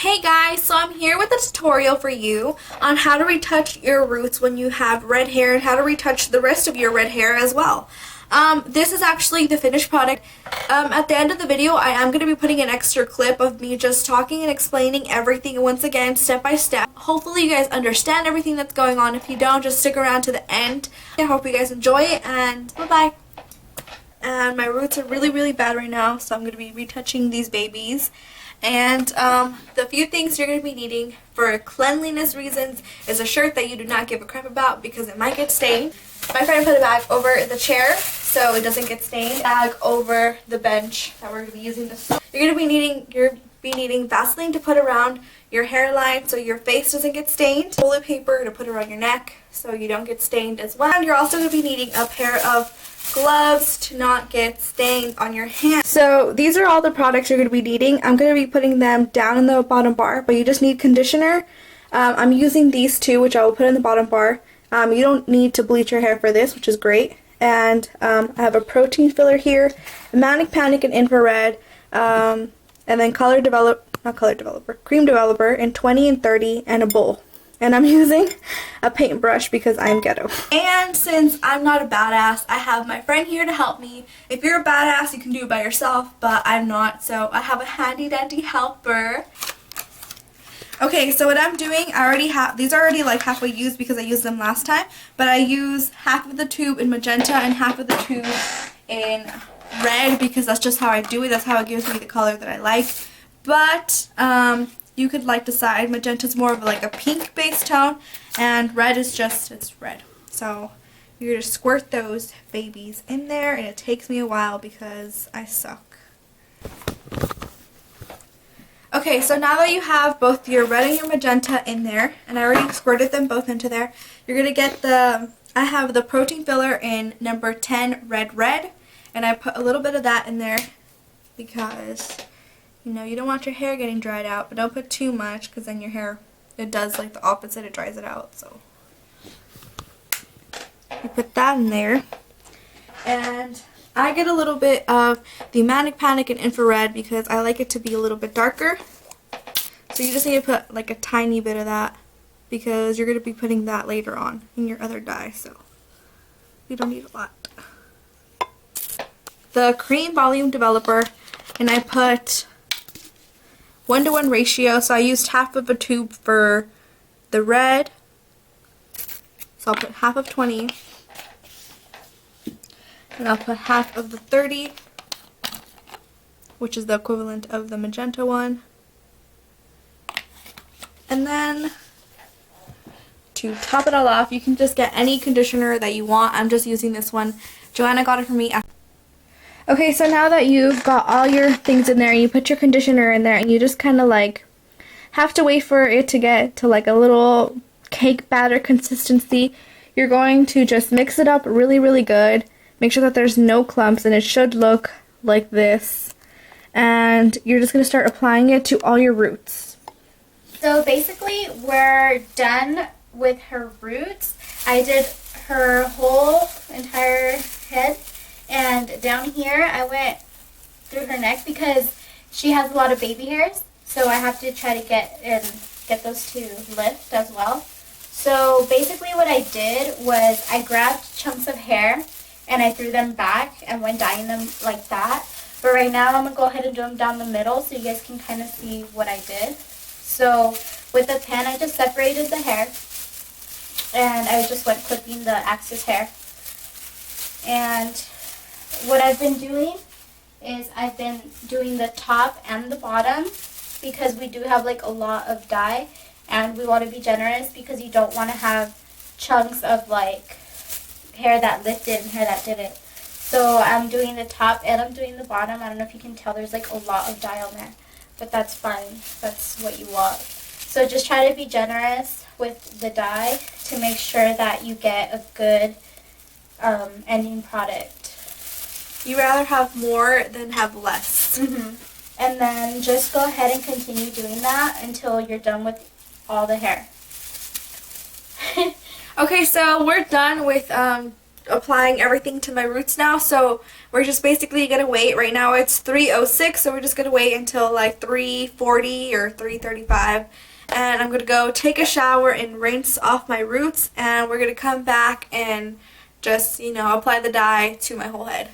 Hey guys, so I'm here with a tutorial for you on how to retouch your roots when you have red hair and how to retouch the rest of your red hair as well. This is actually the finished product. At the end of the video, I am going to be putting an extra clip of me just talking and explaining everything once again, step by step. Hopefully you guys understand everything that's going on. If you don't, just stick around to the end. I hope you guys enjoy it, and bye-bye. And my roots are really bad right now, so I'm going to be retouching these babies. And the few things you're going to be needing for cleanliness reasons is a shirt that you do not give a crap about because it might get stained. My friend put a bag over the chair so it doesn't get stained. Bag over the bench that we're going to be using this. You're going to be needing Vaseline to put around your hairline so your face doesn't get stained. Toilet paper to put around your neck so you don't get stained as well. And you're also going to be needing a pair of gloves to not get stained on your hands. So these are all the products you're going to be needing. I'm going to be putting them down in the bottom bar, but you just need conditioner. I'm using these two, which I will put in the bottom bar. You don't need to bleach your hair for this, which is great. And I have a protein filler here, a Manic Panic and infrared, and then cream developer in 20 and 30, and a bowl. And I'm using a paintbrush because I'm ghetto. And since I'm not a badass, I have my friend here to help me. If you're a badass, you can do it by yourself, but I'm not, so I have a handy dandy helper. Okay, so what I'm doing, I already have, these are already like halfway used because I used them last time, but I use half of the tube in magenta and half of the tube in red because that's just how I do it. That's how it gives me the color that I like. But, you could like decide. Magenta's more of like a pink base tone, and red is just, it's red. So you're just squirt those babies in there, and it takes me a while because I suck. Okay, so now that you have both your red and your magenta in there, and I already squirted them both into there, you're going to get I have the protein filler in number 10 red, and I put a little bit of that in there because you know, you don't want your hair getting dried out, but don't put too much because then your hair, it does like the opposite, it dries it out. So you put that in there. And I get a little bit of the Manic Panic and infrared because I like it to be a little bit darker. So you just need to put like a tiny bit of that because you're going to be putting that later on in your other dye. So you don't need a lot. The cream volume developer, and I put 1-to-1 ratio, so I used half of a tube for the red, so I'll put half of 20, and I'll put half of the 30, which is the equivalent of the magenta one, and then to top it all off, you can just get any conditioner that you want. I'm just using this one. Joanna got it for me. Okay, so now that you've got all your things in there and you put your conditioner in there and you just kind of like have to wait for it to get to like a little cake batter consistency, you're going to just mix it up really good. Make sure that there's no clumps, and it should look like this. And you're just going to start applying it to all your roots. So basically we're done with her roots. I did her whole entire head. And down here, I went through her neck because she has a lot of baby hairs. So I have to try to get those to lift as well. So basically what I did was I grabbed chunks of hair and I threw them back and went dyeing them like that. But right now I'm going to go ahead and do them down the middle so you guys can kind of see what I did. So with the pen, I just separated the hair. And I just went clipping the excess hair. And what I've been doing is I've been doing the top and the bottom because we do have like a lot of dye, and we want to be generous because you don't want to have chunks of like hair that lifted and hair that didn't. So I'm doing the top and I'm doing the bottom. I don't know if you can tell, there's like a lot of dye on there, but that's fine. That's what you want. So just try to be generous with the dye to make sure that you get a good ending product. You rather have more than have less. And then just go ahead and continue doing that until you're done with all the hair. Okay, so we're done with applying everything to my roots now, so we're just basically gonna wait. Right now it's 3:06, so we're just gonna wait until like 3:40 or 3:35, and I'm gonna go take a shower and rinse off my roots, and we're gonna come back and just, you know, apply the dye to my whole head.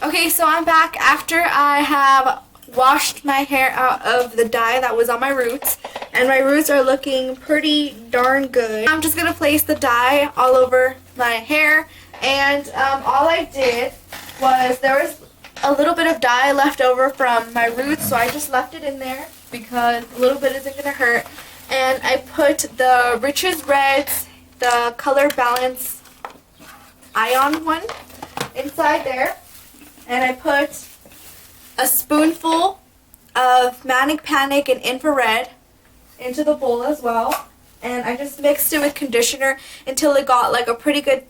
Okay, so I'm back after I have washed my hair out of the dye that was on my roots, and my roots are looking pretty darn good. I'm just gonna place the dye all over my hair, and all I did was, there was a little bit of dye left over from my roots, so I just left it in there because a little bit isn't gonna hurt, and I put the Richest Reds, the Color Balance Ion one inside there, and I put a spoonful of Manic Panic and Infrared into the bowl as well, and I just mixed it with conditioner until it got like a pretty good.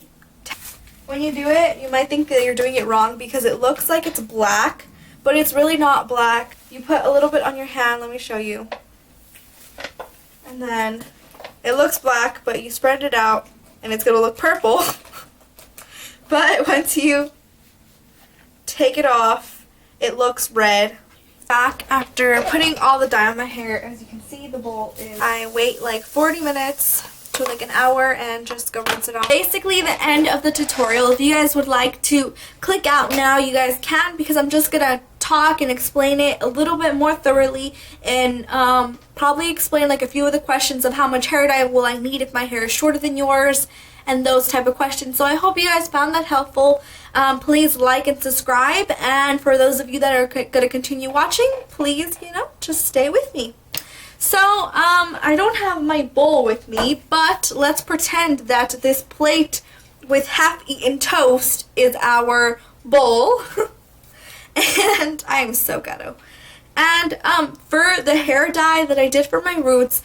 When you do it, you might think that you're doing it wrong because it looks like it's black, but it's really not black. You put a little bit on your hand, let me show you, and then it looks black, but you spread it out and it's gonna look purple. But once you take it off, it looks red. Back after putting all the dye on my hair, as you can see, the bowl is, I wait like 40 minutes to like an hour and just go rinse it off. Basically the end of the tutorial. If you guys would like to click out now, you guys can, because I'm just gonna talk and explain it a little bit more thoroughly, and probably explain like a few of the questions of how much hair dye will I need if my hair is shorter than yours, and those type of questions. So I hope you guys found that helpful. Please like and subscribe, and for those of you that are going to continue watching, please, you know, just stay with me. So I don't have my bowl with me, but let's pretend that this plate with half-eaten toast is our bowl. And I'm so ghetto. And for the hair dye that I did for my roots,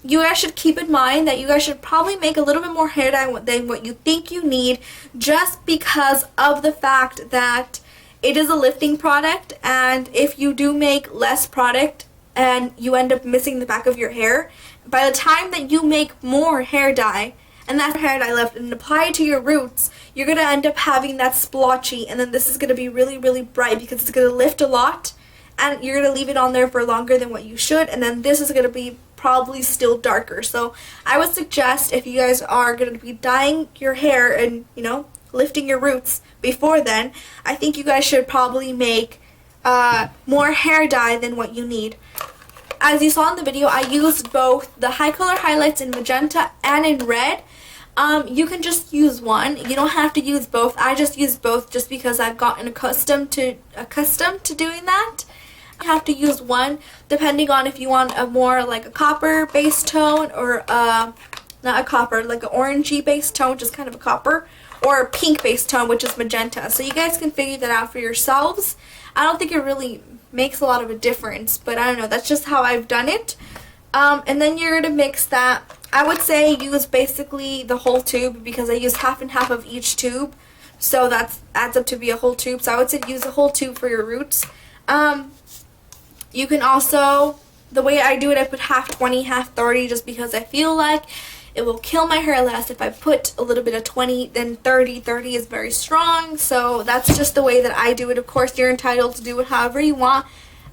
you guys should keep in mind that you guys should probably make a little bit more hair dye than what you think you need, just because of the fact that it is a lifting product, and if you do make less product and you end up missing the back of your hair, by the time that you make more hair dye and that hair dye left and apply it to your roots, you're going to end up having that splotchy, and then this is going to be really, really bright because it's going to lift a lot, and you're going to leave it on there for longer than what you should, and then this is going to be probably still darker. So I would suggest, if you guys are going to be dyeing your hair and, you know, lifting your roots before then, I think you guys should probably make more hair dye than what you need. As you saw in the video, I used both the HiColor highlights in magenta and in red. You can just use one. You don't have to use both. I just used both just because I've gotten accustomed to doing that. You have to use one depending on if you want a more like a copper based tone, or not a copper, like an orangey based tone, which is kind of a copper, or a pink based tone, which is magenta. So you guys can figure that out for yourselves. I don't think it really makes a lot of a difference, but I don't know, that's just how I've done it. And then you're going to mix that. I would say use basically the whole tube, because I used half and half of each tube, so that adds up to be a whole tube. So I would say use a whole tube for your roots. You can also, the way I do it, I put half 20, half 30, just because I feel like it will kill my hair less if I put a little bit of 20 than 30. 30 is very strong, so that's just the way that I do it. Of course, you're entitled to do it however you want,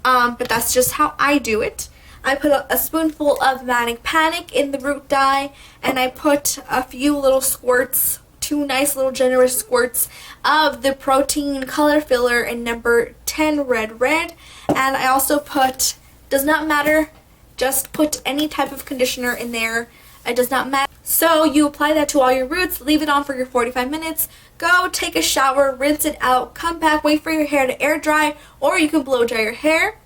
but that's just how I do it. I put a spoonful of Manic Panic in the root dye, and I put a few little squirts, 2 nice little generous squirts of the protein color filler in number 10 red, and I also put, does not matter, just put any type of conditioner in there, it does not matter. So you apply that to all your roots, leave it on for your 45 minutes, go take a shower, rinse it out, come back, wait for your hair to air dry, or you can blow dry your hair,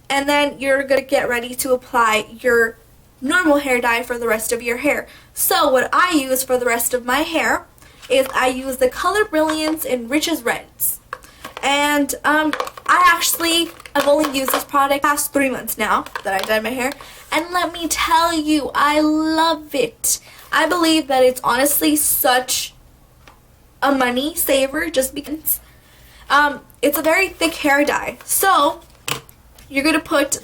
and then you're going to get ready to apply your normal hair dye for the rest of your hair. So what I use for the rest of my hair is I use the color Brilliance in Richest Reds. And I've only used this product the past 3 months now that I dyed my hair, and let me tell you, I love it. I believe that it's honestly such a money saver, just because it's a very thick hair dye. So you're going to put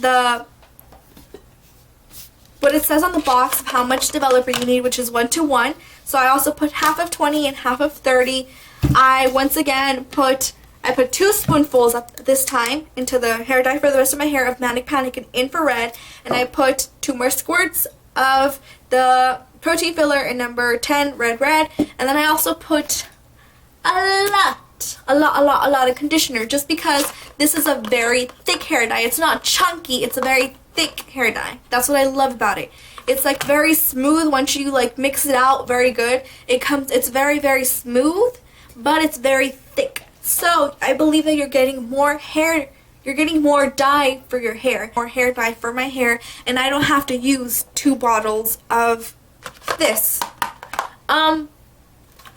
what it says on the box of how much developer you need, which is 1 to 1. So I also put half of 20 and half of 30 I once again put 2 spoonfuls at this time into the hair dye for the rest of my hair of Manic Panic in infrared, and I put 2 more squirts of the protein filler in number 10 red, and then I also put a lot of conditioner, just because this is a very thick hair dye. It's not chunky, it's a very thick hair dye. That's what I love about it. It's like very smooth once you like mix it out very good. It's very smooth, but it's very thick. So I believe that you're getting more dye for your hair, more hair dye for my hair, and I don't have to use 2 bottles of this.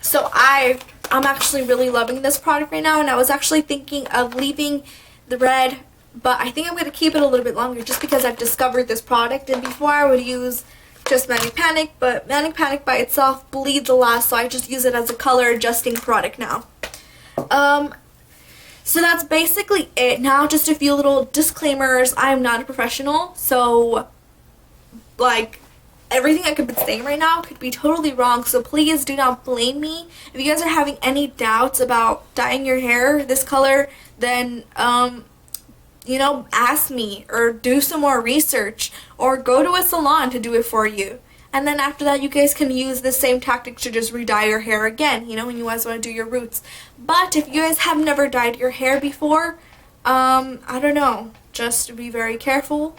So I'm actually really loving this product right now, and I was actually thinking of leaving the red, but I think I'm going to keep it a little bit longer just because I've discovered this product. And before I would use just Manic Panic, but Manic Panic by itself bleeds a lot, so I just use it as a color adjusting product now. So that's basically it. Now just a few little disclaimers. I'm not a professional, so like everything I could be saying right now could be totally wrong, so please do not blame me. If you guys are having any doubts about dyeing your hair this color, then you know, ask me or do some more research or go to a salon to do it for you. And then after that, you guys can use the same tactics to just re-dye your hair again, you know, when you guys want to do your roots. But if you guys have never dyed your hair before, I don't know, just be very careful.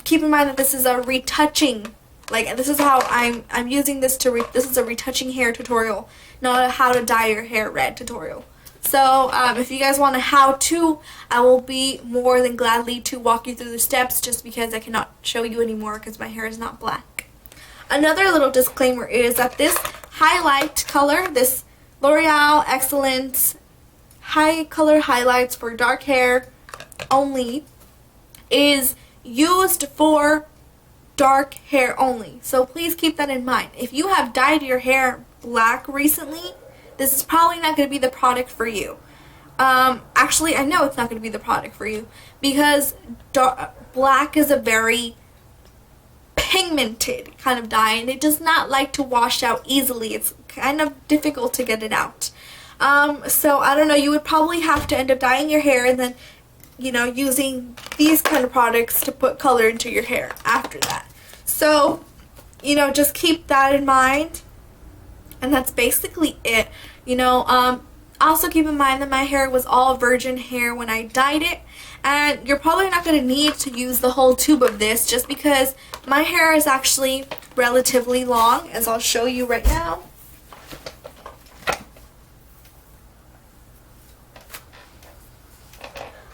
Keep in mind that this is a retouching, like this is how I'm using this to, this is a retouching hair tutorial, not a how to dye your hair red tutorial. So if you guys want a how-to, I will be more than gladly to walk you through the steps, just because I cannot show you anymore because my hair is not black. Another little disclaimer is that this highlight color, this L'Oreal Execellence HiColor highlights for dark hair only, is used for dark hair only. So please keep that in mind. If you have dyed your hair black recently, this is probably not going to be the product for you. Actually, I know it's not going to be the product for you because black is a very pigmented kind of dye, and it does not like to wash out easily. It's kind of difficult to get it out. So I don't know, you would probably have to end up dyeing your hair and then, you know, using these kind of products to put color into your hair after that. So, you know, just keep that in mind. And that's basically it. You know, also keep in mind that my hair was all virgin hair when I dyed it. And you're probably not going to need to use the whole tube of this, just because my hair is actually relatively long, as I'll show you right now.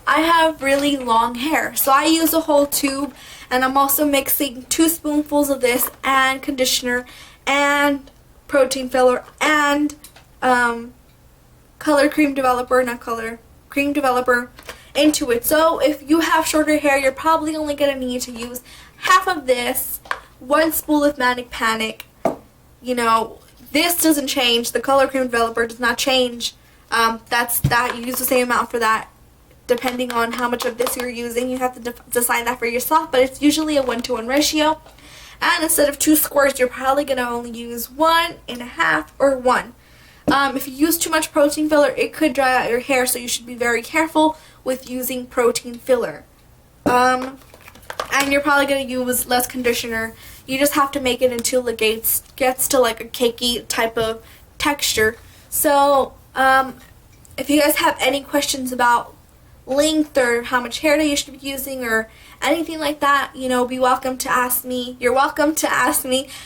I have really long hair, so I use a whole tube, and I'm also mixing 2 spoonfuls of this and conditioner and protein filler and cream developer into it. So if you have shorter hair, you're probably only going to need to use half of this, 1 spool of Manic Panic. You know, this doesn't change. The color cream developer does not change. You use the same amount for that. Depending on how much of this you're using, you have to decide that for yourself, but it's usually a 1-to-1 ratio. And instead of 2 squirts, you're probably going to only use 1.5 or 1. If you use too much protein filler, it could dry out your hair, so you should be very careful with using protein filler. And you're probably going to use less conditioner. You just have to make it until it gets to like a cakey type of texture. So if you guys have any questions about length or how much hair dye you should be using or anything like that, you know, you're welcome to ask me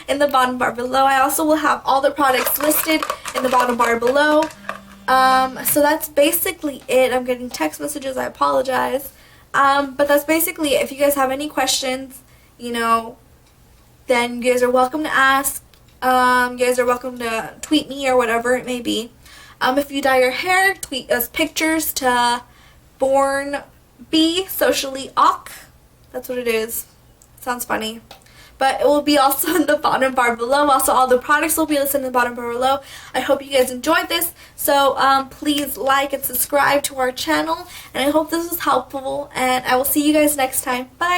in the bottom bar below. I also will have all the products listed in the bottom bar below. So that's basically it. I'm getting text messages, I apologize. But that's basically it. If you guys have any questions, you know, then you guys are welcome to ask. You guys are welcome to tweet me or whatever it may be. If you dye your hair, tweet us pictures to Born Be Socially Awk. That's what it is. Sounds funny. But it will be also in the bottom bar below. Also, all the products will be listed in the bottom bar below. I hope you guys enjoyed this. So please like and subscribe to our channel. And I hope this was helpful. And I will see you guys next time. Bye.